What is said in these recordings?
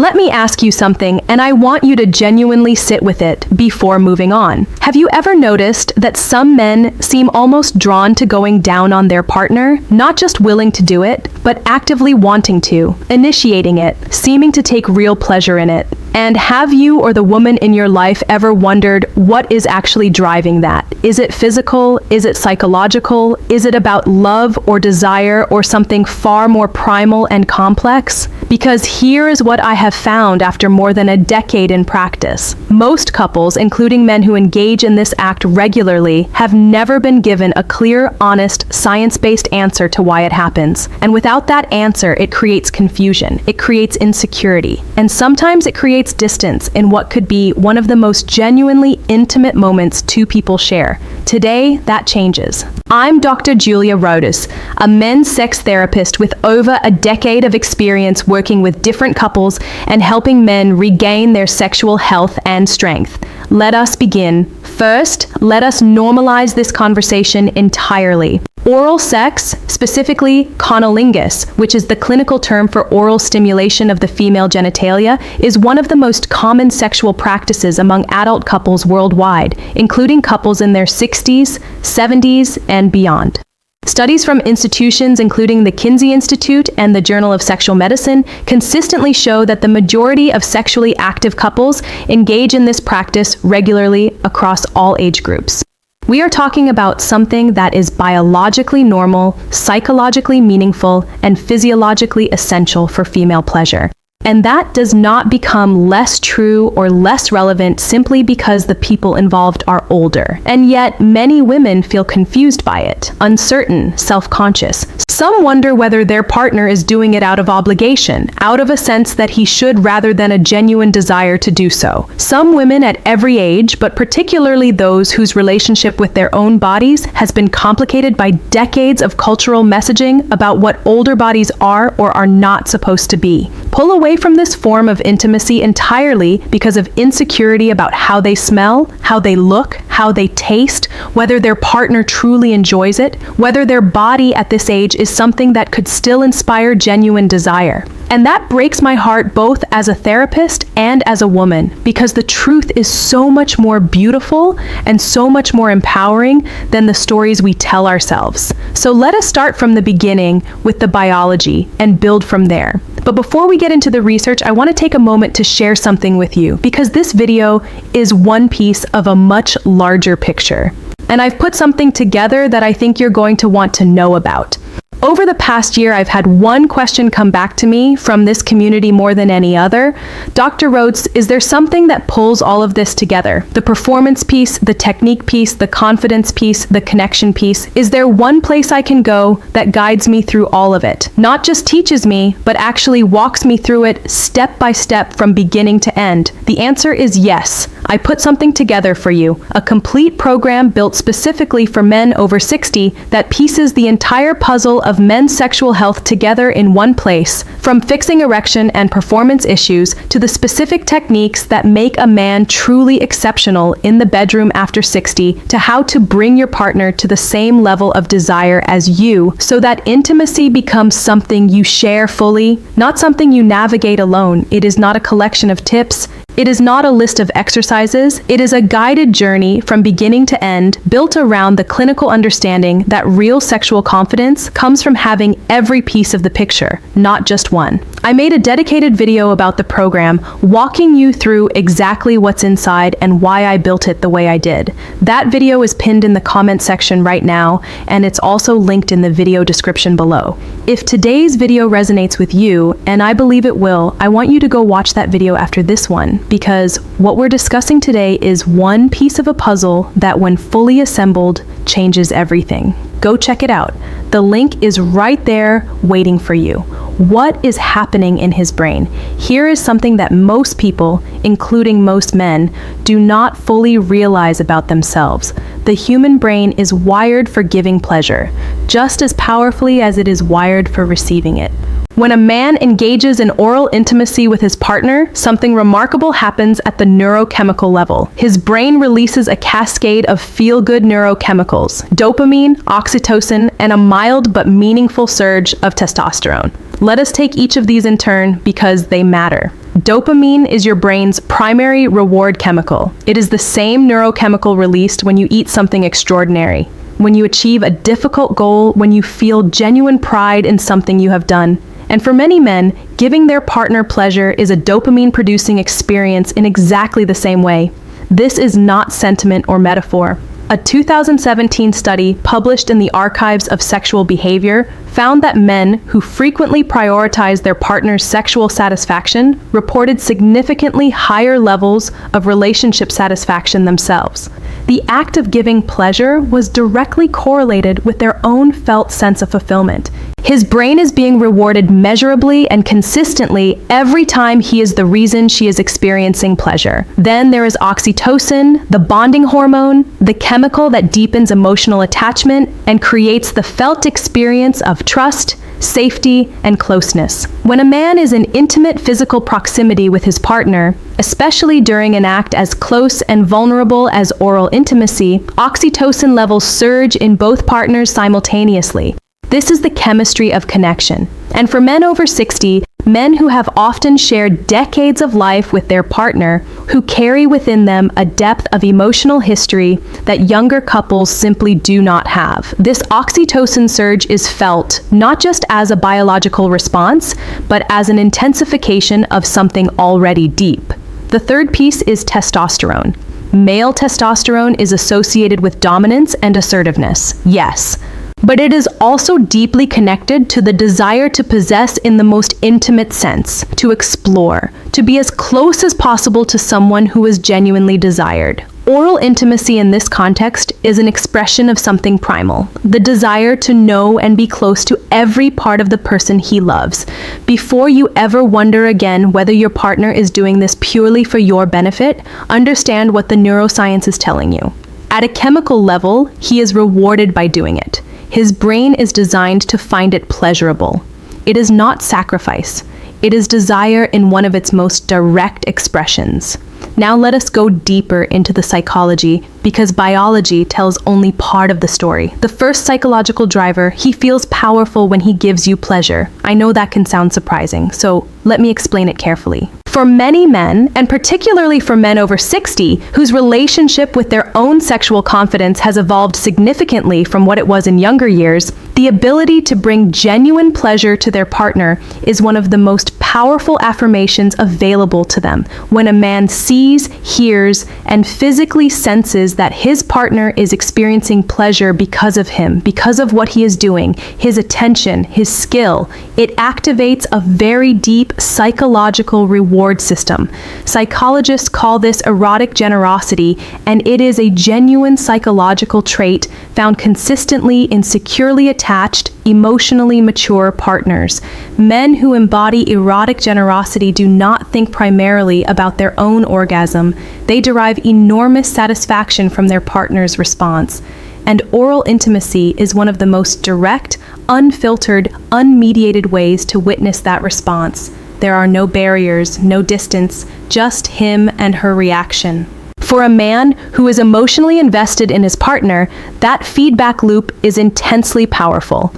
Let me ask you something, and I want you to genuinely sit with it before moving on. Have you ever noticed that some men seem almost drawn to going down on their partner, not just willing to do it, but actively wanting to, initiating it, seeming to take real pleasure in it? And have you or the woman in your life ever wondered what is actually driving that? Is it physical? Is it psychological? Is it about love or desire or something far more primal and complex? Because here is what I have found after more than a decade in practice. Most couples, including men who engage in this act regularly, have never been given a clear, honest, science-based answer to why it happens. And without that answer, it creates confusion. It creates insecurity. And sometimes it creates distance in what could be one of the most genuinely intimate moments two people share. Today, that changes. I'm Dr. Julia Rodas, a men's sex therapist with over a decade of experience working with different couples and helping men regain their sexual health and strength. Let us begin. First, let us normalize this conversation entirely. Oral sex, specifically conolingus, which is the clinical term for oral stimulation of the female genitalia, is one of the most common sexual practices among adult couples worldwide, including couples in their 60s, 70s, and beyond. Studies from institutions including the Kinsey Institute and the Journal of Sexual Medicine consistently show that the majority of sexually active couples engage in this practice regularly across all age groups. We are talking about something that is biologically normal, psychologically meaningful, and physiologically essential for female pleasure. And that does not become less true or less relevant simply because the people involved are older. And yet, many women feel confused by it, uncertain, self-conscious. Some wonder whether their partner is doing it out of obligation, out of a sense that he should rather than a genuine desire to do so. Some women at every age, but particularly those whose relationship with their own bodies has been complicated by decades of cultural messaging about what older bodies are or are not supposed to be, pull away from this form of intimacy entirely because of insecurity about how they smell, how they look, how they taste, whether their partner truly enjoys it, whether their body at this age is something that could still inspire genuine desire. And that breaks my heart both as a therapist and as a woman, because the truth is so much more beautiful and so much more empowering than the stories we tell ourselves. So let us start from the beginning with the biology and build from there. But before we get into the research, I want to take a moment to share something with you, because this video is one piece of a much larger picture. And I've put something together that I think you're going to want to know about. Over the past year, I've had one question come back to me from this community more than any other. Dr. Rhodes, is there something that pulls all of this together? The performance piece, the technique piece, the confidence piece, the connection piece. Is there one place I can go that guides me through all of it? Not just teaches me, but actually walks me through it step by step from beginning to end. The answer is yes. I put something together for you, a complete program built specifically for men over 60 that pieces the entire puzzle of men's sexual health together in one place, from fixing erection and performance issues to the specific techniques that make a man truly exceptional in the bedroom after 60, to how to bring your partner to the same level of desire as you so that intimacy becomes something you share fully, not something you navigate alone. It is not a collection of tips. It is not a list of exercises. It is a guided journey from beginning to end, built around the clinical understanding that real sexual confidence comes from having every piece of the picture, not just one. I made a dedicated video about the program, walking you through exactly what's inside and why I built it the way I did. That video is pinned in the comment section right now, and it's also linked in the video description below. If today's video resonates with you, and I believe it will, I want you to go watch that video after this one, because what we're discussing today is one piece of a puzzle that, when fully assembled, changes everything. Go check it out. The link is right there waiting for you. What is happening in his brain? Here is something that most people, including most men, do not fully realize about themselves. The human brain is wired for giving pleasure, just as powerfully as it is wired for receiving it. When a man engages in oral intimacy with his partner, something remarkable happens at the neurochemical level. His brain releases a cascade of feel-good neurochemicals, dopamine, oxytocin, and a mild but meaningful surge of testosterone. Let us take each of these in turn because they matter. Dopamine is your brain's primary reward chemical. It is the same neurochemical released when you eat something extraordinary, when you achieve a difficult goal, when you feel genuine pride in something you have done. And for many men, giving their partner pleasure is a dopamine-producing experience in exactly the same way. This is not sentiment or metaphor. A 2017 study published in the Archives of Sexual Behavior found that men who frequently prioritize their partner's sexual satisfaction reported significantly higher levels of relationship satisfaction themselves. The act of giving pleasure was directly correlated with their own felt sense of fulfillment. His brain is being rewarded measurably and consistently every time he is the reason she is experiencing pleasure. Then there is oxytocin, the bonding hormone, the chemical that deepens emotional attachment and creates the felt experience of trust, safety, and closeness. When a man is in intimate physical proximity with his partner, especially during an act as close and vulnerable as oral intimacy, oxytocin levels surge in both partners simultaneously. This is the chemistry of connection. And for men over 60, men who have often shared decades of life with their partner, who carry within them a depth of emotional history that younger couples simply do not have. This oxytocin surge is felt not just as a biological response, but as an intensification of something already deep. The third piece is testosterone. Male testosterone is associated with dominance and assertiveness, yes. But it is also deeply connected to the desire to possess in the most intimate sense, to explore, to be as close as possible to someone who is genuinely desired. Oral intimacy in this context is an expression of something primal, the desire to know and be close to every part of the person he loves. Before you ever wonder again whether your partner is doing this purely for your benefit, understand what the neuroscience is telling you. At a chemical level, he is rewarded by doing it. His brain is designed to find it pleasurable. It is not sacrifice. It is desire in one of its most direct expressions. Now let us go deeper into the psychology, because biology tells only part of the story. The first psychological driver, he feels powerful when he gives you pleasure. I know that can sound surprising, so let me explain it carefully. For many men, and particularly for men over 60, whose relationship with their own sexual confidence has evolved significantly from what it was in younger years, the ability to bring genuine pleasure to their partner is one of the most powerful affirmations available to them. When a man sees, hears, and physically senses that his partner is experiencing pleasure because of him, because of what he is doing, his attention, his skill, it activates a very deep psychological reward system. Psychologists call this erotic generosity, and it is a genuine psychological trait found consistently in securely attached, emotionally mature partners. Men who embody erotic generosity do not think primarily about their own orgasm. They derive enormous satisfaction from their partner's response. And oral intimacy is one of the most direct, unfiltered, unmediated ways to witness that response. There are no barriers, no distance, just him and her reaction. For a man who is emotionally invested in his partner, that feedback loop is intensely powerful.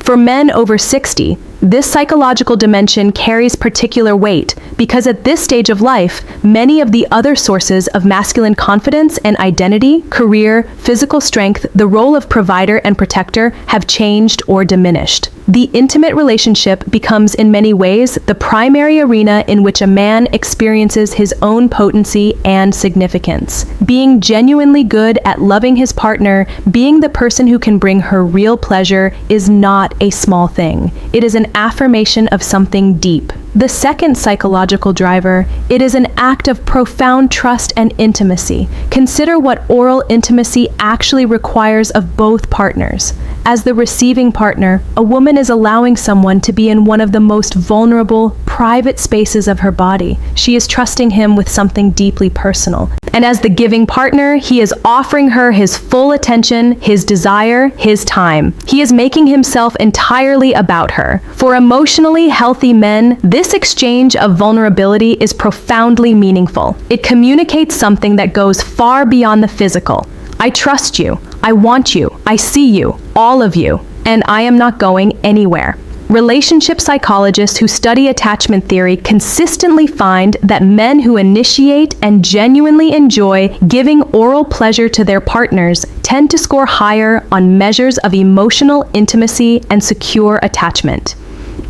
For men over 60, this psychological dimension carries particular weight because at this stage of life, many of the other sources of masculine confidence and identity, career, physical strength, the role of provider and protector have changed or diminished. The intimate relationship becomes in many ways the primary arena in which a man experiences his own potency and significance. Being genuinely good at loving his partner, being the person who can bring her real pleasure, is not a small thing. It is an affirmation of something deep. The second psychological driver, it is an act of profound trust and intimacy. Consider what oral intimacy actually requires of both partners. As the receiving partner, a woman is allowing someone to be in one of the most vulnerable, private spaces of her body. She is trusting him with something deeply personal. And as the giving partner, he is offering her his full attention, his desire, his time. He is making himself entirely about her. For emotionally healthy men, this exchange of vulnerability is profoundly meaningful. It communicates something that goes far beyond the physical. I trust you. I want you. I see you. All of you. And I am not going anywhere. Relationship psychologists who study attachment theory consistently find that men who initiate and genuinely enjoy giving oral pleasure to their partners tend to score higher on measures of emotional intimacy and secure attachment.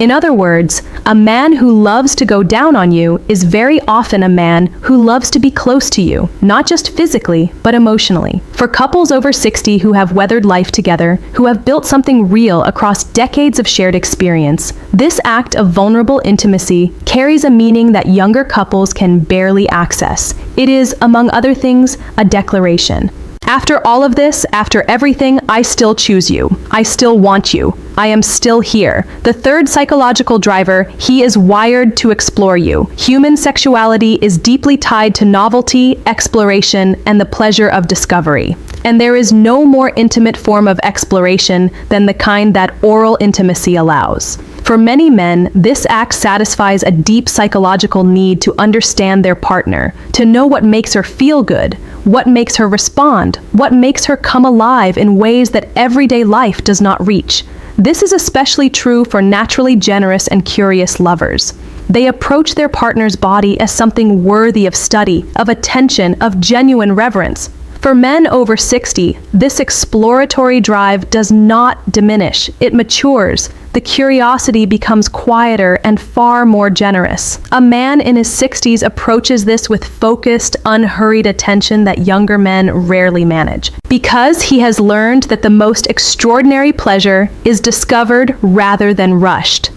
In other words, a man who loves to go down on you is very often a man who loves to be close to you, not just physically, but emotionally. For couples over 60 who have weathered life together, who have built something real across decades of shared experience, this act of vulnerable intimacy carries a meaning that younger couples can barely access. It is, among other things, a declaration. After all of this, after everything, I still choose you. I still want you. I am still here. The third psychological driver, he is wired to explore you. Human sexuality is deeply tied to novelty, exploration, and the pleasure of discovery. And there is no more intimate form of exploration than the kind that oral intimacy allows. For many men, this act satisfies a deep psychological need to understand their partner, to know what makes her feel good, what makes her respond, what makes her come alive in ways that everyday life does not reach. This is especially true for naturally generous and curious lovers. They approach their partner's body as something worthy of study, of attention, of genuine reverence. For men over 60, this exploratory drive does not diminish, it matures. The curiosity becomes quieter and far more generous. A man in his 60s approaches this with focused, unhurried attention that younger men rarely manage, because he has learned that the most extraordinary pleasure is discovered rather than rushed.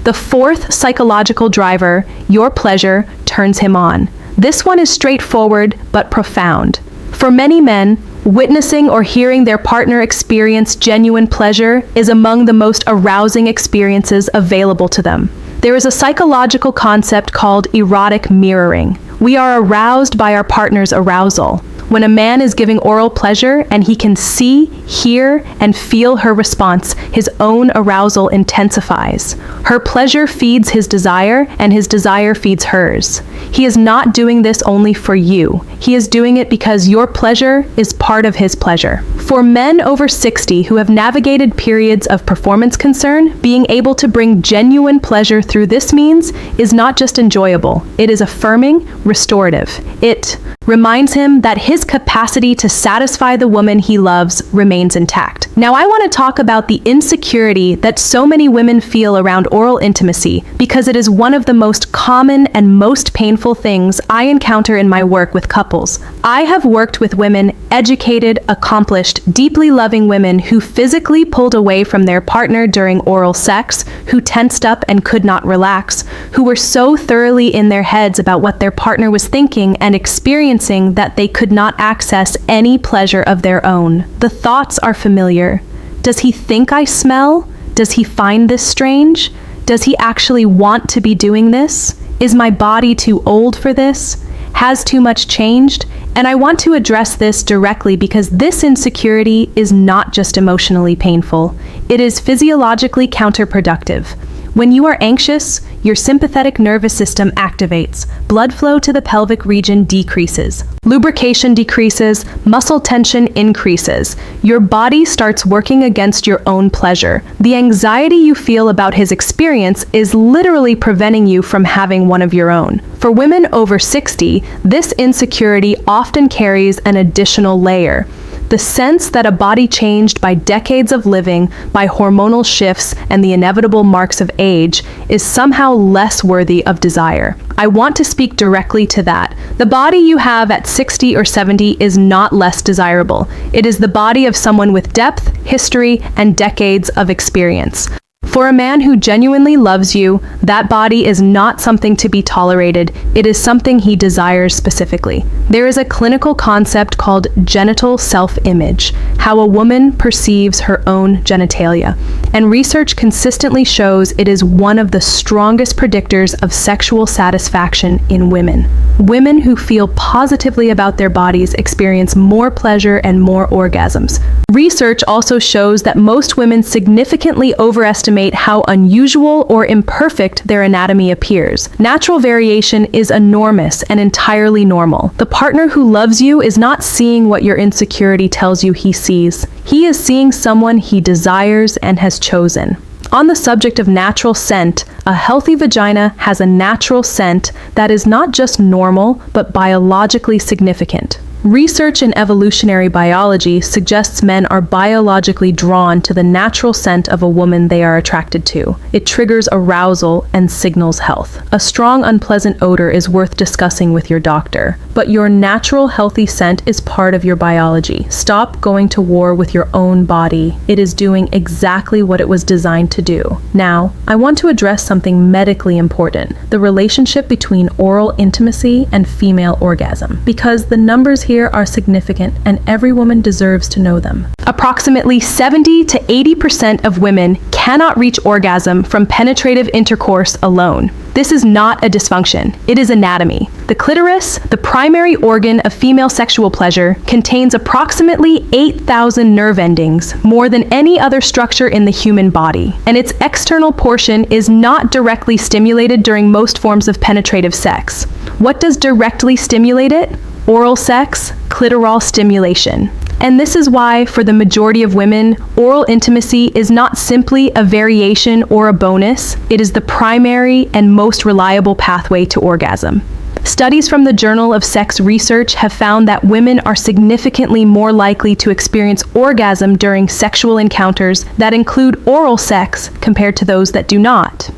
The fourth psychological driver, your pleasure, turns him on. This one is straightforward but profound. For many men, witnessing or hearing their partner experience genuine pleasure is among the most arousing experiences available to them. There is a psychological concept called erotic mirroring. We are aroused by our partner's arousal. When a man is giving oral pleasure and he can see, hear, and feel her response, his own arousal intensifies. Her pleasure feeds his desire, and his desire feeds hers. He is not doing this only for you. He is doing it because your pleasure is part of his pleasure. For men over 60 who have navigated periods of performance concern, being able to bring genuine pleasure through this means is not just enjoyable, it is affirming, restorative. It reminds him that his capacity to satisfy the woman he loves remains intact. Now I want to talk about the insecurity that so many women feel around oral intimacy, because it is one of the most common and most painful things I encounter in my work with couples. I have worked with women, educated, accomplished, deeply loving women who physically pulled away from their partner during oral sex, who tensed up and could not relax, who were so thoroughly in their heads about what their partner was thinking and experiencing that they could not access any pleasure of their own. The thoughts are familiar. Does he think I smell? Does he find this strange? Does he actually want to be doing this? Is my body too old for this? Has too much changed? And I want to address this directly because this insecurity is not just emotionally painful. It is physiologically counterproductive. When you are anxious, your sympathetic nervous system activates. Blood flow to the pelvic region decreases. Lubrication decreases. Muscle tension increases. Your body starts working against your own pleasure. The anxiety you feel about his experience is literally preventing you from having one of your own. For women over 60, this insecurity often carries an additional layer. The sense that a body changed by decades of living, by hormonal shifts and the inevitable marks of age, is somehow less worthy of desire. I want to speak directly to that. The body you have at 60 or 70 is not less desirable. It is the body of someone with depth, history, and decades of experience. For a man who genuinely loves you, that body is not something to be tolerated, it is something he desires specifically. There is a clinical concept called genital self-image, how a woman perceives her own genitalia, and research consistently shows it is one of the strongest predictors of sexual satisfaction in women. Women who feel positively about their bodies experience more pleasure and more orgasms. Research also shows that most women significantly overestimate how unusual or imperfect their anatomy appears. Natural variation is enormous and entirely normal. The partner who loves you is not seeing what your insecurity tells you he sees. He is seeing someone he desires and has chosen. On the subject of natural scent, a healthy vagina has a natural scent that is not just normal, but biologically significant. Research in evolutionary biology suggests men are biologically drawn to the natural scent of a woman they are attracted to. It triggers arousal and signals health. A strong, unpleasant odor is worth discussing with your doctor, but your natural, healthy scent is part of your biology. Stop going to war with your own body. It is doing exactly what it was designed to do. Now, I want to address something medically important: the relationship between oral intimacy and female orgasm, because the numbers here are significant and every woman deserves to know them. Approximately 70 to 80% of women cannot reach orgasm from penetrative intercourse alone. This is not a dysfunction, it is anatomy. The clitoris, the primary organ of female sexual pleasure, contains approximately 8,000 nerve endings, more than any other structure in the human body, and its external portion is not directly stimulated during most forms of penetrative sex. What does directly stimulate it? Oral sex, clitoral stimulation. And this is why, for the majority of women, oral intimacy is not simply a variation or a bonus, it is the primary and most reliable pathway to orgasm. Studies from the Journal of Sex Research have found that women are significantly more likely to experience orgasm during sexual encounters that include oral sex compared to those that do not.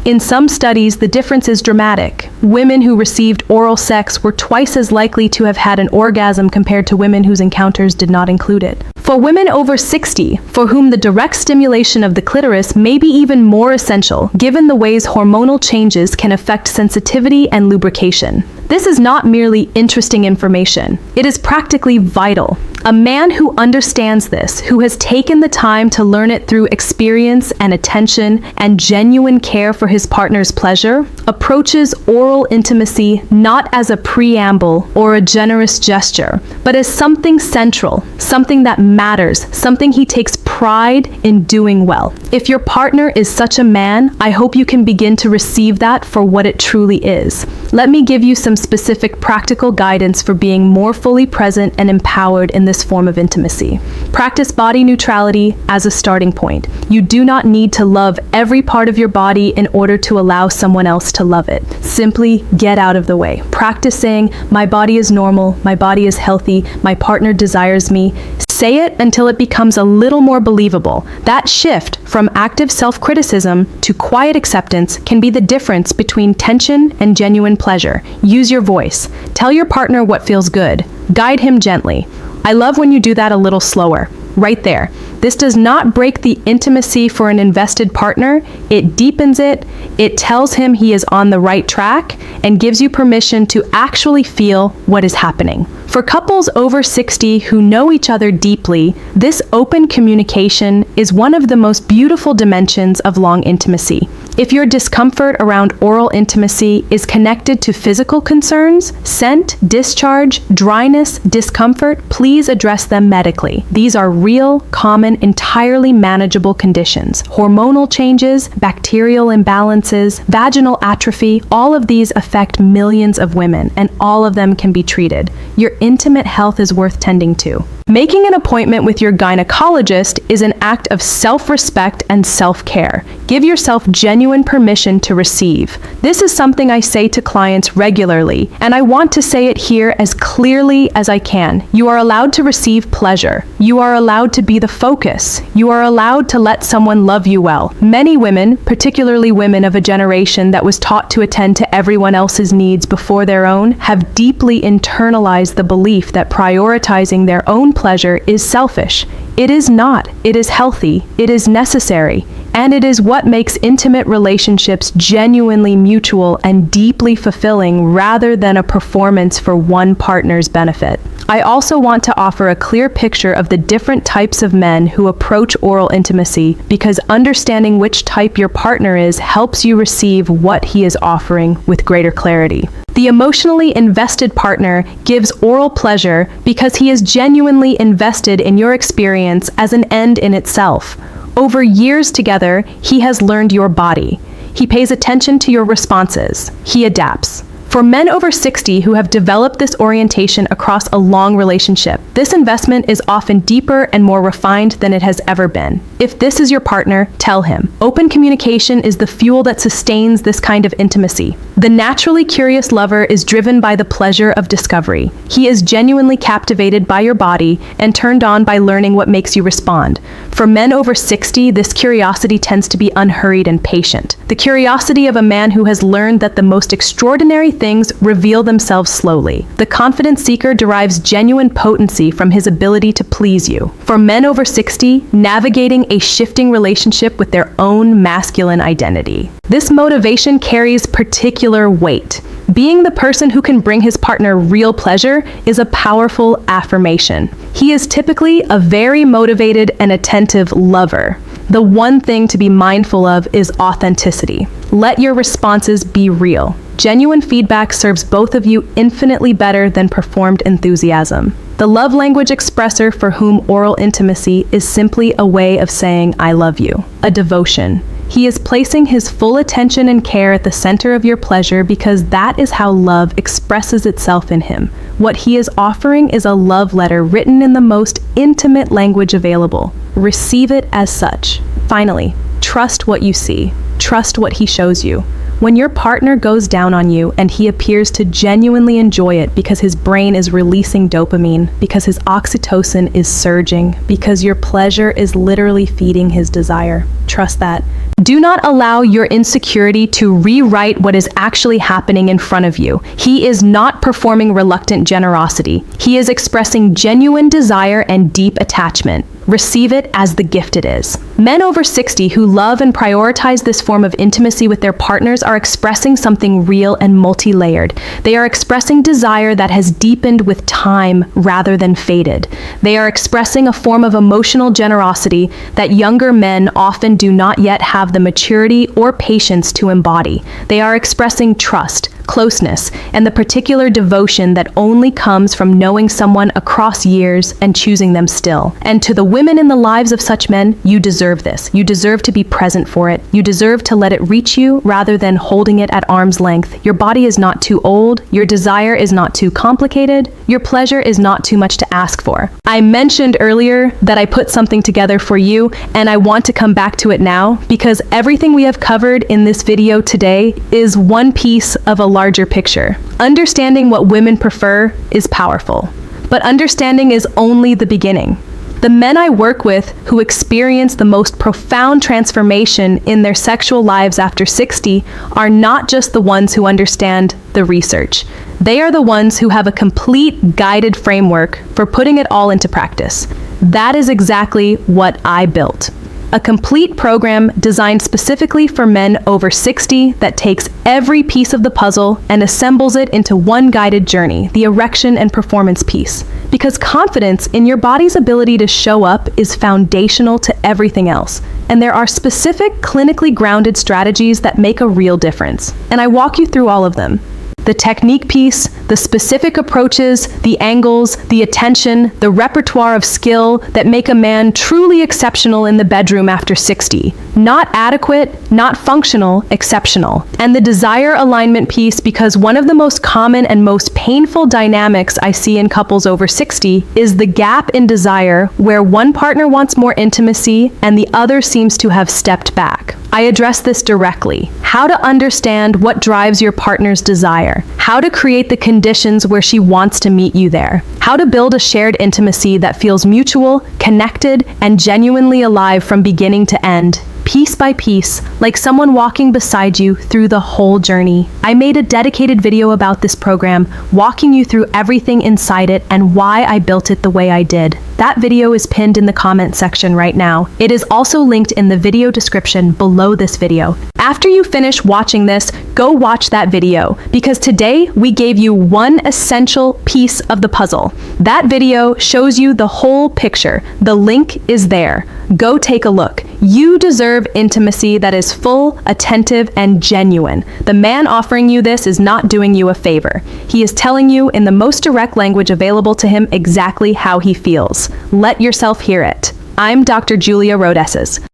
In some studies, the difference is dramatic. Women who received oral sex were twice as likely to have had an orgasm compared to women whose encounters did not include it. For women over 60, for whom the direct stimulation of the clitoris may be even more essential, given the ways hormonal changes can affect sensitivity and lubrication. This is not merely interesting information. It is practically vital. A man who understands this, who has taken the time to learn it through experience and attention and genuine care for his partner's pleasure, approaches oral intimacy not as a preamble or a generous gesture, but as something central, something that matters, something he takes pride in doing well. If your partner is such a man, I hope you can begin to receive that for what it truly is. Let me give you some specific practical guidance for being more fully present and empowered in this form of intimacy. Practice body neutrality as a starting point. You do not need to love every part of your body in order to allow someone else to love it. Simply get out of the way. Practice saying, "My body is normal, my body is healthy, my partner desires me." Say it until it becomes a little more believable. That shift from active self-criticism to quiet acceptance can be the difference between tension and genuine pleasure. Use your voice. Tell your partner what feels good. Guide him gently. I love when you do that a little slower. Right there. This does not break the intimacy for an invested partner. It deepens it. It tells him he is on the right track and gives you permission to actually feel what is happening. For couples over 60 who know each other deeply, this open communication is one of the most beautiful dimensions of long intimacy. If your discomfort around oral intimacy is connected to physical concerns, scent, discharge, dryness, discomfort, please address them medically. These are real, common, entirely manageable conditions. Hormonal changes, bacterial imbalances, vaginal atrophy, all of these affect millions of women, and all of them can be treated. Your intimate health is worth tending to. Making an appointment with your gynecologist is an act of self-respect and self-care. Give yourself genuine permission to receive. This is something I say to clients regularly, and I want to say it here as clearly as I can. You are allowed to receive pleasure. You are allowed to be the focus. You are allowed to let someone love you well. Many women, particularly women of a generation that was taught to attend to everyone else's needs before their own, have deeply internalized the belief that prioritizing their own pleasure is selfish. It is not. It is healthy. It is necessary. And it is what makes intimate relationships genuinely mutual and deeply fulfilling rather than a performance for one partner's benefit. I also want to offer a clear picture of the different types of men who approach oral intimacy, because understanding which type your partner is helps you receive what he is offering with greater clarity. The emotionally invested partner gives oral pleasure because he is genuinely invested in your experience as an end in itself. Over years together, he has learned your body. He pays attention to your responses. He adapts. For men over 60 who have developed this orientation across a long relationship, this investment is often deeper and more refined than it has ever been. If this is your partner, tell him. Open communication is the fuel that sustains this kind of intimacy. The naturally curious lover is driven by the pleasure of discovery. He is genuinely captivated by your body and turned on by learning what makes you respond. For men over 60, this curiosity tends to be unhurried and patient. The curiosity of a man who has learned that the most extraordinary things reveal themselves slowly. The confident seeker derives genuine potency from his ability to please you. For men over 60, navigating a shifting relationship with their own masculine identity. This motivation carries particular weight. Being the person who can bring his partner real pleasure is a powerful affirmation. He is typically a very motivated and attentive lover. The one thing to be mindful of is authenticity. Let your responses be real. Genuine feedback serves both of you infinitely better than performed enthusiasm. The love language expresser for whom oral intimacy is simply a way of saying I love you, a devotion. He is placing his full attention and care at the center of your pleasure because that is how love expresses itself in him. What he is offering is a love letter written in the most intimate language available. Receive it as such. Finally, trust what you see. Trust what he shows you. When your partner goes down on you and he appears to genuinely enjoy it because his brain is releasing dopamine, because his oxytocin is surging, because your pleasure is literally feeding his desire, trust that. Do not allow your insecurity to rewrite what is actually happening in front of you. He is not performing reluctant generosity. He is expressing genuine desire and deep attachment. Receive it as the gift it is. Men over 60 who love and prioritize this form of intimacy with their partners are expressing something real and multi-layered. They are expressing desire that has deepened with time rather than faded. They are expressing a form of emotional generosity that younger men often do not yet have the maturity or patience to embody. They are expressing trust, closeness, and the particular devotion that only comes from knowing someone across years and choosing them still. And to the women in the lives of such men, you deserve this. You deserve to be present for it. You deserve to let it reach you rather than holding it at arm's length. Your body is not too old. Your desire is not too complicated. Your pleasure is not too much to ask for. I mentioned earlier that I put something together for you, and I want to come back to it now because everything we have covered in this video today is one piece of a larger picture. Understanding what women prefer is powerful, but understanding is only the beginning. The men I work with who experience the most profound transformation in their sexual lives after 60 are not just the ones who understand the research. They are the ones who have a complete guided framework for putting it all into practice. That is exactly what I built. A complete program designed specifically for men over 60 that takes every piece of the puzzle and assembles it into one guided journey, the erection and performance piece. Because confidence in your body's ability to show up is foundational to everything else. And there are specific clinically grounded strategies that make a real difference. And I walk you through all of them. The technique piece, the specific approaches, the angles, the attention, the repertoire of skill that make a man truly exceptional in the bedroom after 60. Not adequate, not functional, exceptional. And the desire alignment piece, because one of the most common and most painful dynamics I see in couples over 60 is the gap in desire where one partner wants more intimacy and the other seems to have stepped back. I address this directly. How to understand what drives your partner's desire. How to create the conditions where she wants to meet you there. How to build a shared intimacy that feels mutual, connected, and genuinely alive from beginning to end. piece by piece, like someone walking beside you through the whole journey. I made a dedicated video about this program, walking you through everything inside it and why I built it the way I did. That video is pinned in the comment section right now. It is also linked in the video description below this video. After you finish watching this, go watch that video, because today we gave you one essential piece of the puzzle. That video shows you the whole picture. The link is there. Go take a look. You deserve intimacy that is full, attentive, and genuine. The man offering you this is not doing you a favor. He is telling you in the most direct language available to him exactly how he feels. Let yourself hear it. I'm Dr. Julia Rodesis.